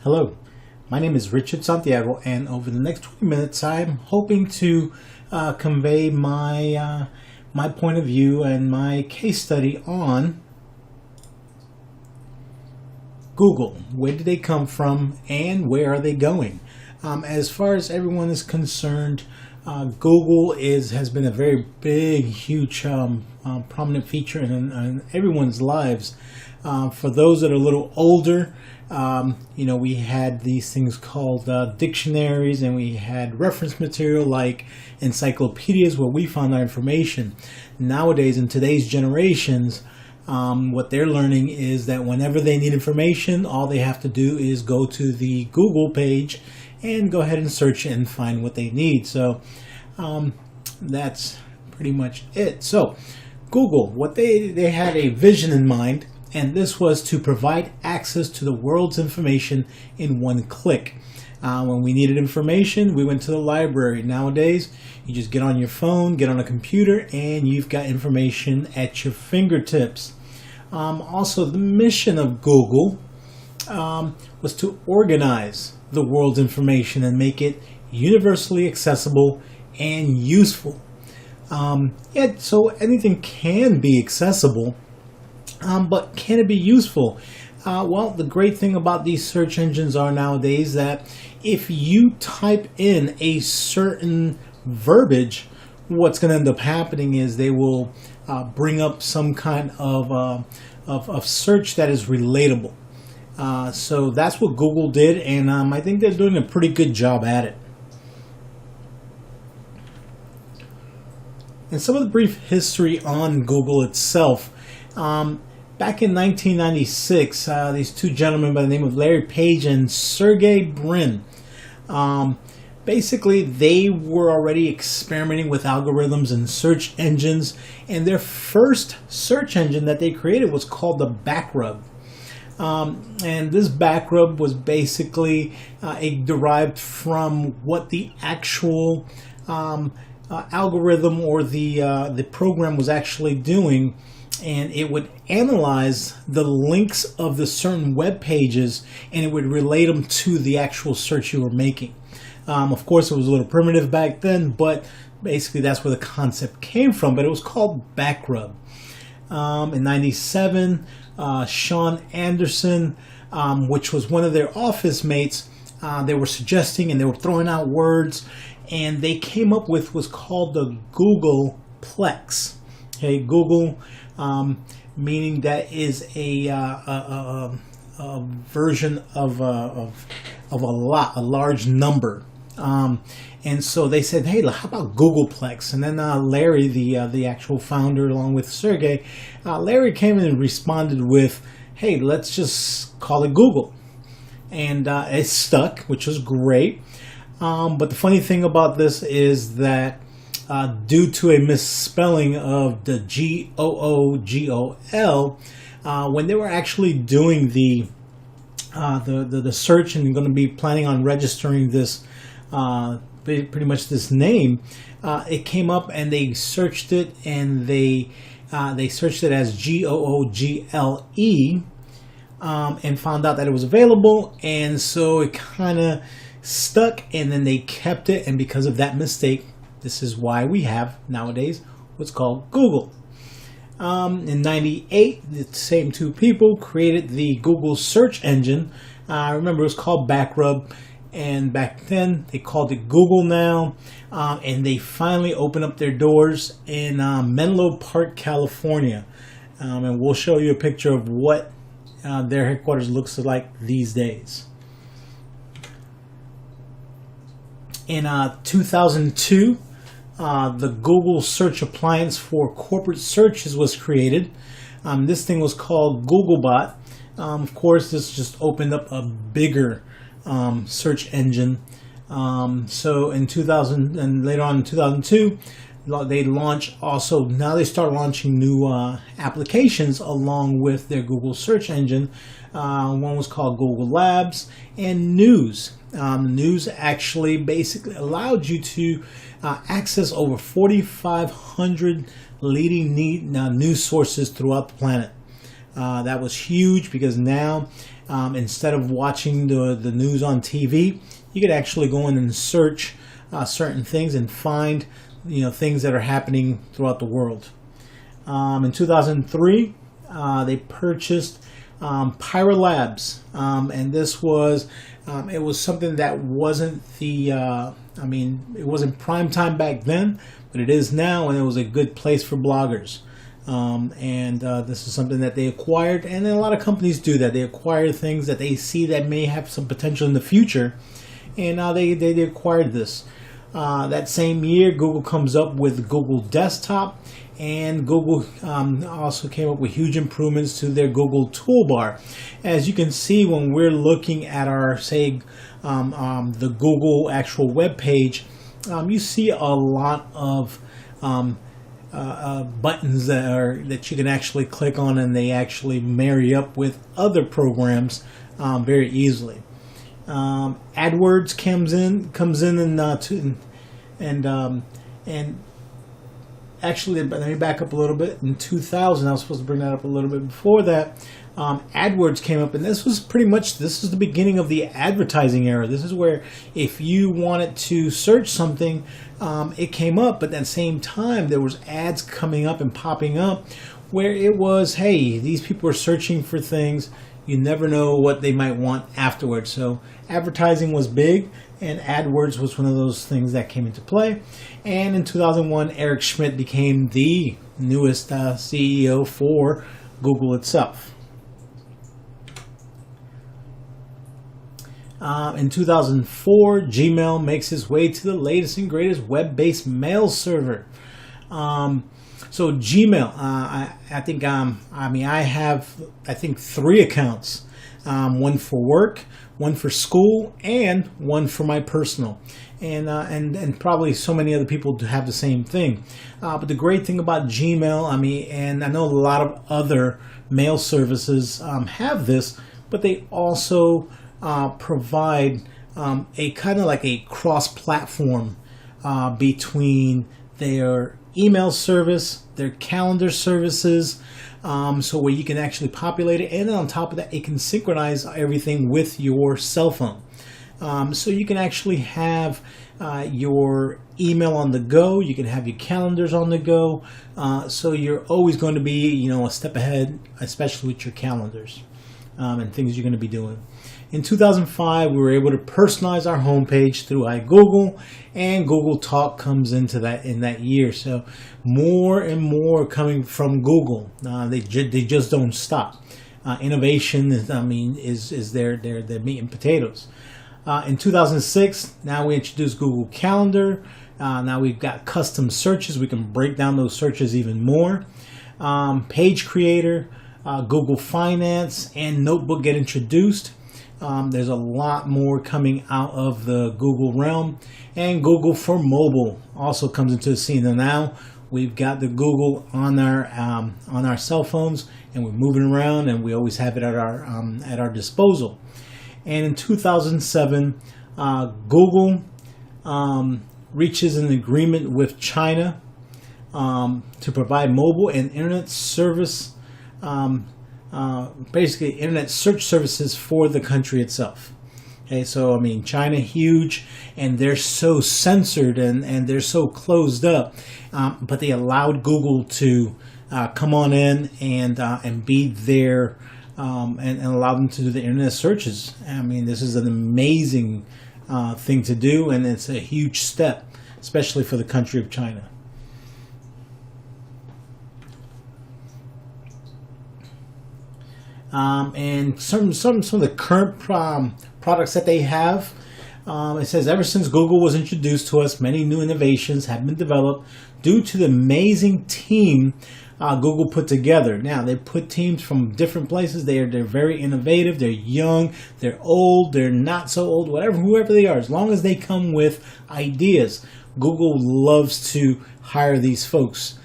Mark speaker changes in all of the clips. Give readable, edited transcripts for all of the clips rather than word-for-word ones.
Speaker 1: Hello, my name is Richard Santiago, and over the next 20 minutes, I'm hoping to convey my point of view and my case study on Google. Where did they come from, and where are they going? As far as everyone is concerned, Google has been a very big, huge, prominent feature in everyone's lives. For those that are a little older, we had these things called dictionaries, and we had reference material like encyclopedias where we found our information. Nowadays, in today's generations, what they're learning is that whenever they need information, all they have to do is go to the Google page and go ahead and search and find what they need. So that's pretty much it. So Google, what they had a vision in mind, and this was to provide access to the world's information in one click. When we needed information, we went to the library. Nowadays, you just get on your phone, get on a computer, and you've got information at your fingertips. Also, the mission of Google was to organize the world's information and make it universally accessible and useful. So anything can be accessible, but can it be useful? Well, the great thing about these search engines are nowadays that if you type in a certain verbiage, what's going to end up happening is they will bring up some kind of search that is relatable. So that's what Google did, and I think they're doing a pretty good job at it. And some of the brief history on Google itself. Back in 1996, these two gentlemen by the name of Larry Page and Sergey Brin, basically they were already experimenting with algorithms and search engines, and their first search engine that they created was called the Backrub. And this Backrub was basically derived from what the actual algorithm or the program was actually doing. And it would analyze the links of the certain web pages, and it would relate them to the actual search you were making. Of course, it was a little primitive back then, but basically that's where the concept came from. But it was called Backrub. In '97, Sean Anderson, which was one of their office mates, they were suggesting and they were throwing out words, and they came up with what's called the Googleplex. Okay, Google. Meaning that is a version of a large number, and so they said, "Hey, how about Googleplex?" And then Larry, the actual founder, along with Sergey, Larry came in and responded with, "Hey, let's just call it Google," and it stuck, which was great. But the funny thing about this is that, due to a misspelling of the Googol, when they were actually doing the search and going to be planning on registering this, pretty much this name, it came up and they searched it, and they searched it as Google, and found out that it was available, and so it kind of stuck, and then they kept it, and because of that mistake, this is why we have nowadays what's called Google. In '98, the same two people created the Google search engine. I remember it was called Backrub, and back then they called it Google now. And they finally opened up their doors in Menlo Park, California. And we'll show you a picture of what their headquarters looks like these days. In 2002, the Google Search Appliance for corporate searches was created. This thing was called Googlebot. Of course, this just opened up a bigger search engine. So in 2000 and later on in 2002, they launched also. Now they start launching new applications along with their Google search engine. One was called Google Labs, and News. News actually basically allowed you to access over 4,500 leading news sources throughout the planet. That was huge because now Instead of watching the news on TV, you could actually go in and search certain things and find things that are happening throughout the world. In 2003, they purchased Pyra Labs, and this was it was something that wasn't it wasn't prime time back then, but it is now, and it was a good place for bloggers. This is something that they acquired, and then a lot of companies do that. They acquire things that they see that may have some potential in the future, and now they acquired this. That same year, Google comes up with Google Desktop, and Google also came up with huge improvements to their Google Toolbar. As you can see, when we're looking at our, say, the Google actual web page, you see a lot of buttons that you can actually click on, and they actually marry up with other programs very easily. AdWords comes in and actually, let me back up a little bit. In 2000, I was supposed to bring that up a little bit before that. AdWords came up, and this is the beginning of the advertising era. This is where if you wanted to search something, it came up, but at the same time there was ads coming up and popping up where it was, hey, these people are searching for things. You never know what they might want afterwards. So advertising was big, and AdWords was one of those things that came into play. And in 2001, Eric Schmidt became the newest CEO for Google itself. In 2004, Gmail makes its way to the latest and greatest web-based mail server. So Gmail, I have 3 accounts, one for work, one for school, and one for my personal. And probably so many other people have the same thing. But the great thing about Gmail, and I know a lot of other mail services have this, but they also provide a kind of like a cross-platform between their email service, their calendar services, so where you can actually populate it, and then on top of that, it can synchronize everything with your cell phone. So you can actually have your email on the go, you can have your calendars on the go, so you're always going to be, a step ahead, especially with your calendars and things you're going to be doing. In 2005, we were able to personalize our homepage through iGoogle, and Google Talk comes into that in that year. So more and more coming from Google. They just don't stop. Innovation is their meat and potatoes. In 2006, now we introduced Google Calendar. Now we've got custom searches. We can break down those searches even more. Page Creator, Google Finance, and Notebook get introduced. There's a lot more coming out of the Google realm, and Google for Mobile also comes into the scene. And now we've got the Google on our cell phones, and we're moving around, and we always have it at our disposal. And in 2007, Google reaches an agreement with China to provide mobile and internet service. Basically internet search services for the country itself. Okay, so China huge, and they're so censored and they're so closed up, but they allowed Google to come on in and be there and allow them to do the internet searches. This is an amazing thing to do, and it's a huge step, especially for the country of China. And some of the current products that they have, it says, ever since Google was introduced to us, many new innovations have been developed due to the amazing team Google put together. Now, they put teams from different places. They're very innovative. They're young. They're old. They're not so old. Whoever they are, as long as they come with ideas, Google loves to hire these folks.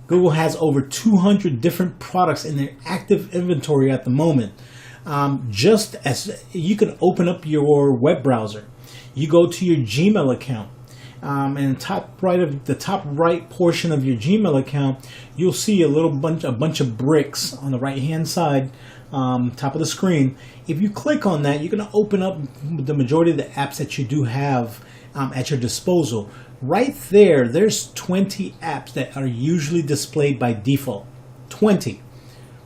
Speaker 1: Google has over 200 different products in their active inventory at the moment. Just as you can open up your web browser, you go to your Gmail account, and the top right portion of your Gmail account, you'll see a bunch of bricks on the right hand side top of the screen. If you click on that, you're going to open up the majority of the apps that you do have at your disposal. Right there, there's 20 apps that are usually displayed by default. 20.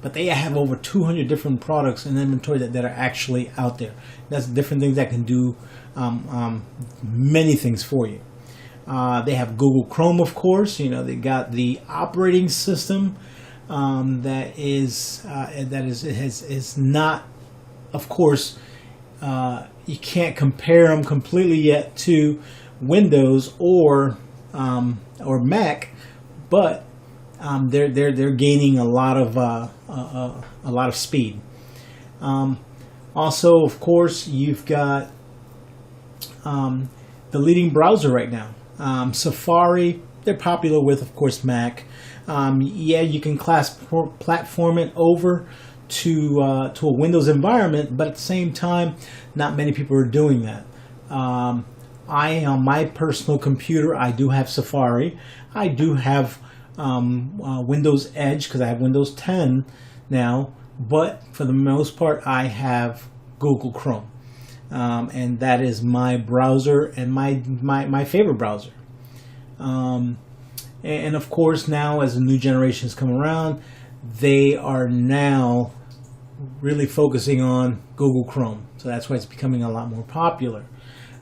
Speaker 1: But they have over 200 different products in inventory that are actually out there. That's different things that can do many things for you. They have Google Chrome, of course. They got the operating system that is not, of course, you can't compare them completely yet to Windows or Mac, but they're gaining a lot of speed. Also, of course, you've got the leading browser right now. Safari, they're popular with, of course, Mac. You can platform it over to a Windows environment, but at the same time, not many people are doing that. On my personal computer, I do have Safari. I do have Windows Edge because I have Windows 10 now, but for the most part, I have Google Chrome. And that is my browser and my favorite browser. And of course, now as the new generations come around, they are now really focusing on Google Chrome. So that's why it's becoming a lot more popular.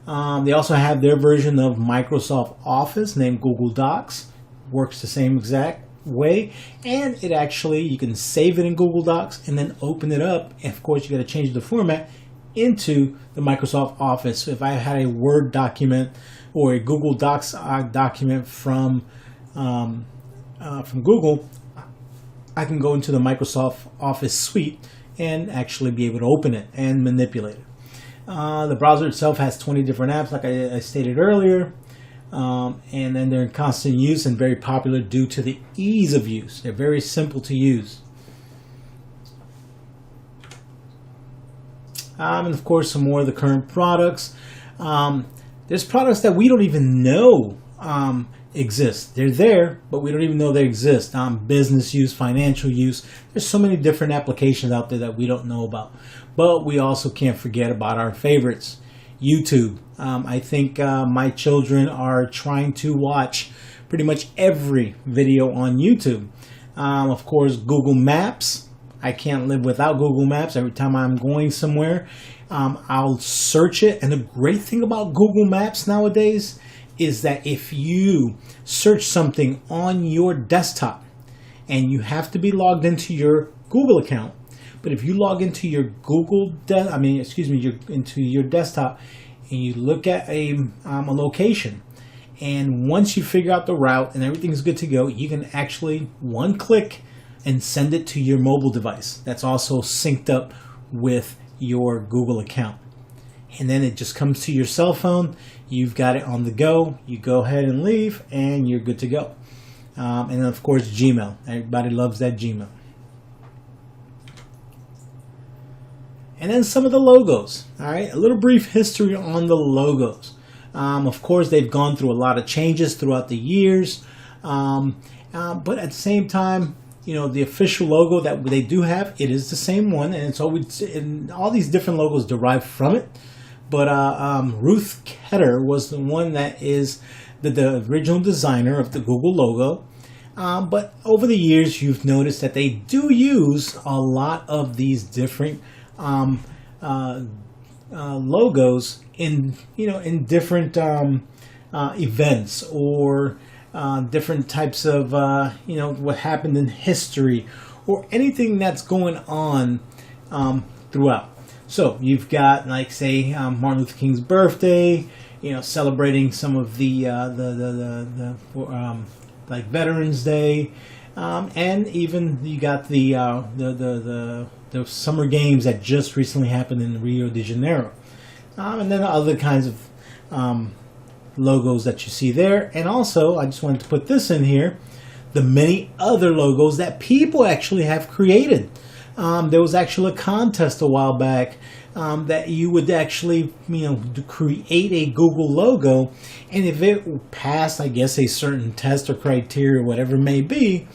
Speaker 1: They also have their version of Microsoft Office named Google Docs. Works the same exact way, and it actually, you can save it in Google Docs and then open it up. And of course, you got to change the format into the Microsoft Office. So if I had a Word document or a Google Docs document from Google, I can go into the Microsoft Office suite and actually be able to open it and manipulate it. The browser itself has 20 different apps, like I stated earlier, and then they're in constant use and very popular due to the ease of use. They're very simple to use. And of course, some more of the current products. There's products that we don't even know exist. They're there, but we don't even know they exist. Business use, financial use. There's so many different applications out there that we don't know about. But we also can't forget about our favorites. YouTube. I think my children are trying to watch pretty much every video on YouTube. Of course, Google Maps. I can't live without Google Maps. Every time I'm going somewhere, I'll search it. And the great thing about Google Maps nowadays is that if you search something on your desktop, and you have to be logged into your Google account, but if you log into your into your desktop, and you look at a location, and once you figure out the route and everything's good to go, you can actually one click and send it to your mobile device. That's also synced up with your Google account. And then it just comes to your cell phone. You've got it on the go. You go ahead and leave, and you're good to go. And then, of course, Gmail. Everybody loves that Gmail. And then some of the logos. All right, a little brief history on the logos. Of course, they've gone through a lot of changes throughout the years. But at the same time, the official logo that they do have, it is the same one, and it's always, and all these different logos derive from it. But Ruth Ketter was the one that is the original designer of the Google logo. But over the years, you've noticed that they do use a lot of these different logos in different events or different types of what happened in history or anything that's going on throughout. So you've got, like, say, Martin Luther King's birthday, celebrating some of the like Veterans Day, and even you got the Summer Games that just recently happened in Rio de Janeiro, and then other kinds of logos that you see there. And also, I just wanted to put this in here, the many other logos that people actually have created. There was actually a contest a while back that you would actually, create a Google logo, and if it passed, I guess, a certain test or criteria, whatever it may be,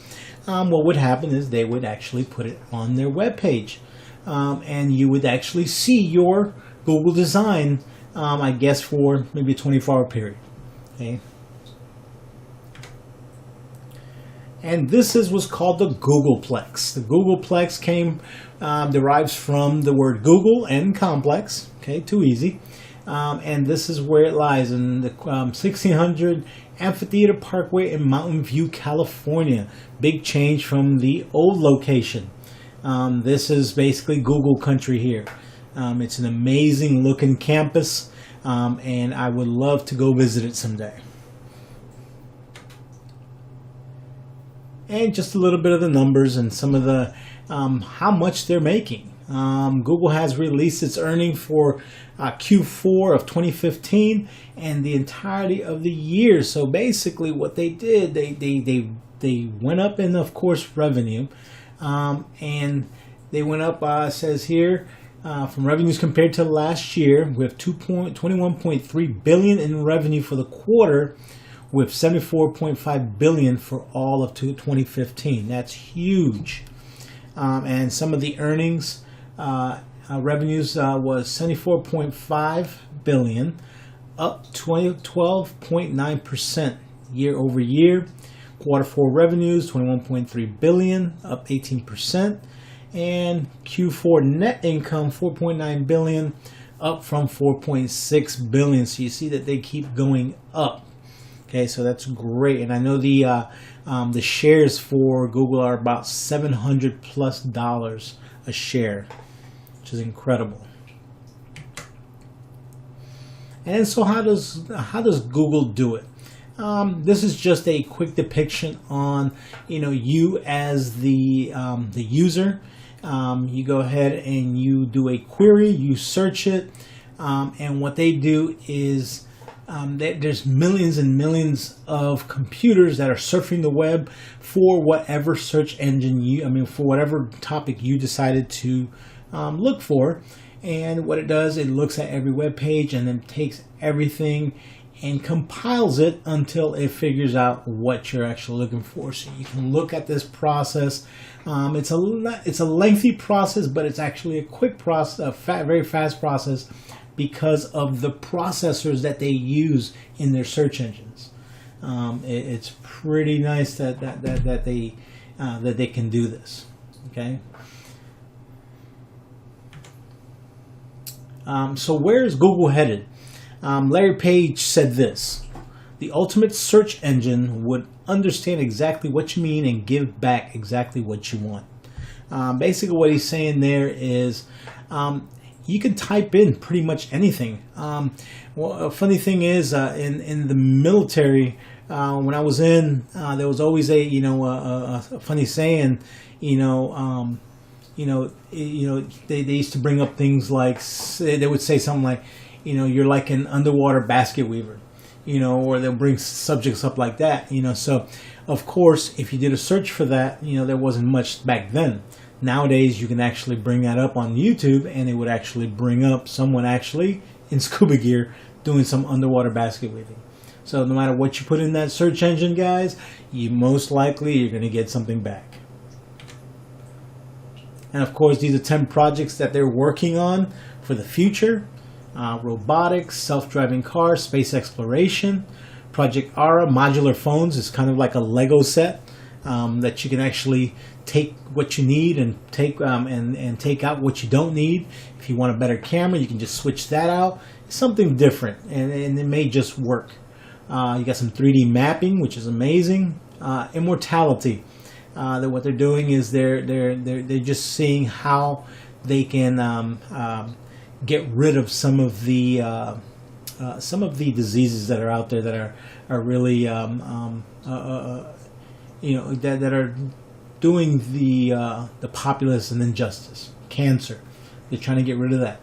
Speaker 1: what would happen is they would actually put it on their webpage. and you would actually see your Google design, I guess, for maybe a 24-hour period. Okay. And this is what's called the Googleplex. The Googleplex derives from the word Google and complex. Okay, too easy. And this is where it lies in the 1600 Amphitheater Parkway in Mountain View, California. Big change from the old location. This is basically Google country here. It's an amazing looking campus, and I would love to go visit it someday. And just a little bit of the numbers and some of the how much they're making. Google has released its earnings for Q4 of 2015 and the entirety of the year. So basically, what they did, they went up in, of course, revenue, and they went up. Says here. From revenues compared to last year, with 21.3 billion in revenue for the quarter, with 74.5 billion for all of 2015. That's huge. And some of the earnings, revenues was 74.5 billion, up 12.9% year over year. Quarter four revenues 21.3 billion, up 18%. And Q4 net income 4.9 billion, up from 4.6 billion. So you see that they keep going up. Okay, so that's great. And I know the shares for Google are about $700+ a share, which is incredible. And so how does Google do it? This is just a quick depiction on you as the user. You go ahead and you do a query, you search it, and what they do is there's millions and millions of computers that are surfing the web for whatever search engine for whatever topic you decided to look for. And what it does, it looks at every web page and then takes everything and compiles it until it figures out what you're actually looking for. So you can look at this process. It's a lengthy process, but it's actually a quick process, very fast process, because of the processors that they use in their search engines. It's pretty nice that they can do this. Okay. So where is Google headed? Larry Page said this: the ultimate search engine would understand exactly what you mean and give back exactly what you want. Basically what he's saying there is you can type in pretty much anything. Well, a funny thing is in the military, when I was in, there was always a funny saying, they used to bring up things like, they would say something like, you're like an underwater basket weaver, or they'll bring subjects up like that, So, of course, if you did a search for that, there wasn't much back then. Nowadays, you can actually bring that up on YouTube, and it would actually bring up someone actually in scuba gear doing some underwater basket weaving. So, no matter what you put in that search engine, guys, you're going to get something back. And of course, these are 10 projects that they're working on for the future. Robotics, self-driving cars, space exploration. Project Ara, modular phones, is kind of like a Lego set that you can actually take what you need and take out what you don't need. If you want a better camera, you can just switch that out. It's something different, and it may just work. You got some 3D mapping, which is amazing. Immortality. What they're doing is they're just seeing how they can get rid of some of the diseases that are out there that are really that are doing the populace an injustice. Cancer, they're trying to get rid of that.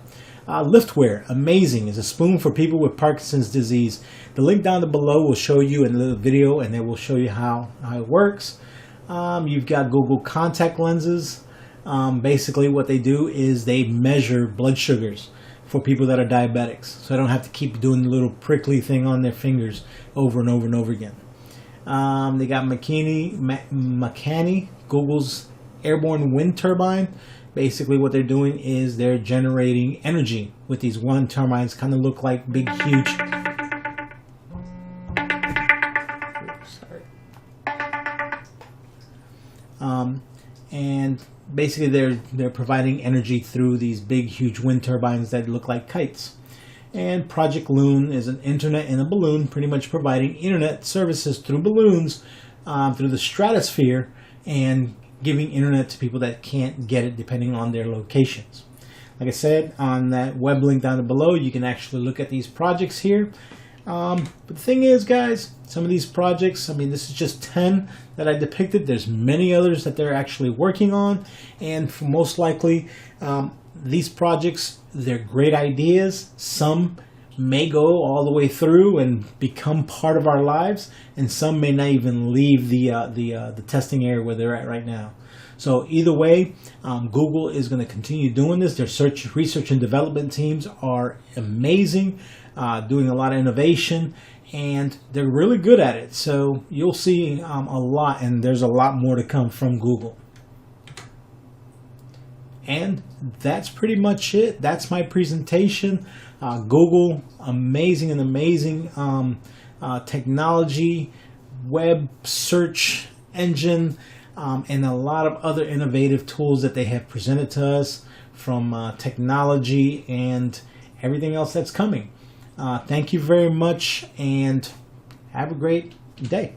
Speaker 1: Liftware, amazing, is a spoon for people with Parkinson's disease. The link down below will show you in the video, and it will show you how it works. You've got Google contact lenses. Basically what they do is they measure blood sugars for people that are diabetics, so they don't have to keep doing the little prickly thing on their fingers over and over and over again. They got Makani, Google's airborne wind turbine. Basically what they're doing is they're generating energy with these wind turbines. Kind of look like big, huge... And basically they're providing energy through these big, huge wind turbines that look like kites. And Project Loon is an internet in a balloon, pretty much providing internet services through balloons, through the stratosphere, and giving internet to people that can't get it depending on their locations. Like I said, on that web link down below, you can actually look at these projects here. But the thing is, guys, some of these projects, I mean, this is just 10 that I depicted. There's many others that they're actually working on, and for most likely, these projects, they're great ideas. Some may go all the way through and become part of our lives, and some may not even leave the testing area where they're at right now. So either way, Google is going to continue doing this. Their research and development teams are amazing, doing a lot of innovation, and they're really good at it. So you'll see a lot, and there's a lot more to come from Google. And that's pretty much it. That's my presentation. Google, amazing technology, web search engine, and a lot of other innovative tools that they have presented to us, from technology and everything else that's coming. Thank you very much, and have a great day.